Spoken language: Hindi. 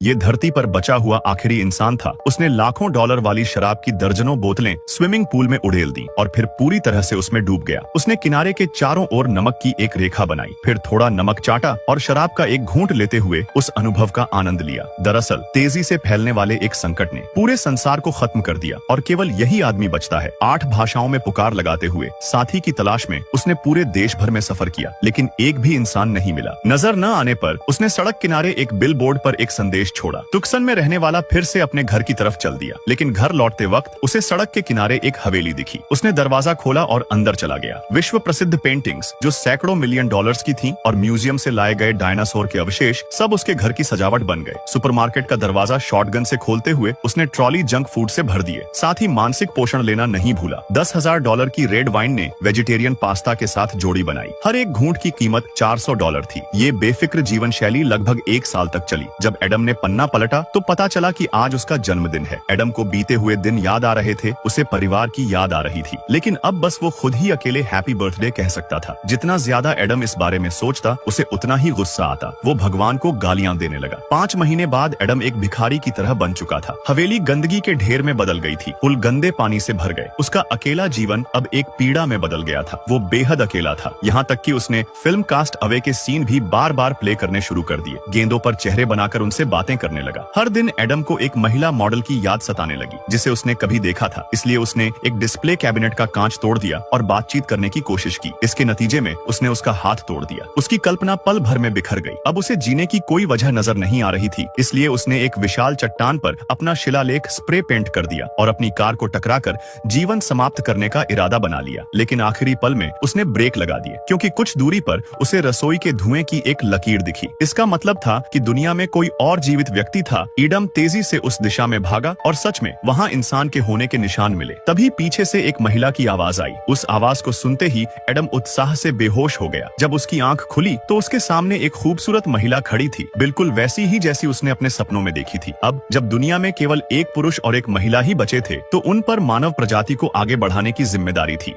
ये धरती पर बचा हुआ आखिरी इंसान था। उसने लाखों डॉलर वाली शराब की दर्जनों बोतलें स्विमिंग पूल में उड़ेल दी और फिर पूरी तरह से उसमें डूब गया। उसने किनारे के चारों ओर नमक की एक रेखा बनाई, फिर थोड़ा नमक चाटा और शराब का एक घूंट लेते हुए उस अनुभव का आनंद लिया। दरअसल तेजी से फैलने वाले एक संकट ने पूरे संसार को खत्म कर दिया और केवल यही आदमी बचता है। 8 भाषाओं में पुकार लगाते हुए साथी की तलाश में उसने पूरे देश भर में सफर किया, लेकिन एक भी इंसान नहीं मिला। नजर न आने पर उसने सड़क किनारे एक बिल बोर्ड पर एक संदेश छोड़ा। तुक्सन में रहने वाला फिर से अपने घर की तरफ चल दिया, लेकिन घर लौटते वक्त उसे सड़क के किनारे एक हवेली दिखी। उसने दरवाजा खोला और अंदर चला गया। विश्व प्रसिद्ध पेंटिंग्स जो सैकड़ों मिलियन डॉलर्स की थीं और म्यूजियम से लाए गए डायनासोर के अवशेष सब उसके घर की सजावट बन गए। सुपरमार्केट का दरवाजा शॉटगन से खोलते हुए उसने ट्रॉली जंक फूड से भर दिए। साथ ही मानसिक पोषण लेना नहीं भूला। $10,000 की रेड वाइन ने वेजिटेरियन पास्ता के साथ जोड़ी बनाई। हर एक घूंट की कीमत $400 थी। ये बेफिक्र जीवन शैली लगभग 1 साल तक चली। जब एडम ने पन्ना पलटा तो पता चला कि आज उसका जन्मदिन है। एडम को बीते हुए दिन याद आ रहे थे, उसे परिवार की याद आ रही थी, लेकिन अब बस वो खुद ही अकेले हैप्पी बर्थडे कह सकता था। जितना ज्यादा एडम इस बारे में सोचता उसे उतना ही गुस्सा आता। वो भगवान को गालियां देने लगा। 5 महीने बाद एडम एक भिखारी की तरह बन चुका था। हवेली गंदगी के ढेर में बदल गई थी। पुल गंदे पानी से भर गए। उसका अकेला जीवन अब एक पीड़ा में बदल गया था। वो बेहद अकेला था, यहाँ तक कि उसने फिल्म कास्ट अवे के सीन भी बार बार प्ले करने शुरू कर दिए। गेंदों पर चेहरे बनाकर उनसे बातें करने लगा। हर दिन एडम को एक महिला मॉडल की याद सताने लगी जिसे उसने कभी देखा था। इसलिए उसने एक डिस्प्ले कैबिनेट का कांच तोड़ दिया और बातचीत करने की कोशिश की। इसके नतीजे में उसने उसका हाथ तोड़ दिया। उसकी कल्पना पल भर में बिखर गई। अब उसे जीने की कोई वजह नजर नहीं आ रही थी, इसलिए उसने एक विशाल चट्टान पर अपना शिलालेख स्प्रे पेंट कर दिया और अपनी कार को टकराकर जीवन समाप्त करने का इरादा बना लिया। लेकिन आखिरी पल में उसने ब्रेक लगा दिए, क्योंकि कुछ दूरी पर उसे रसोई के धुएं की एक लकीर दिखी। इसका मतलब था कि दुनिया में कोई और जीवित व्यक्ति था। एडम तेजी से उस दिशा में भागा और सच में वहां इंसान के होने के निशान मिले। तभी पीछे से एक महिला की आवाज आई। उस आवाज को सुनते ही एडम उत्साह से बेहोश हो गया। जब उसकी आंख खुली तो उसके सामने एक खूबसूरत महिला खड़ी थी, बिल्कुल वैसी ही जैसी उसने अपने सपनों में देखी थी। अब जब दुनिया में केवल एक पुरुष और एक महिला ही बचे थे तो उन पर मानव प्रजाति को आगे बढ़ाने की जिम्मेदारी थी।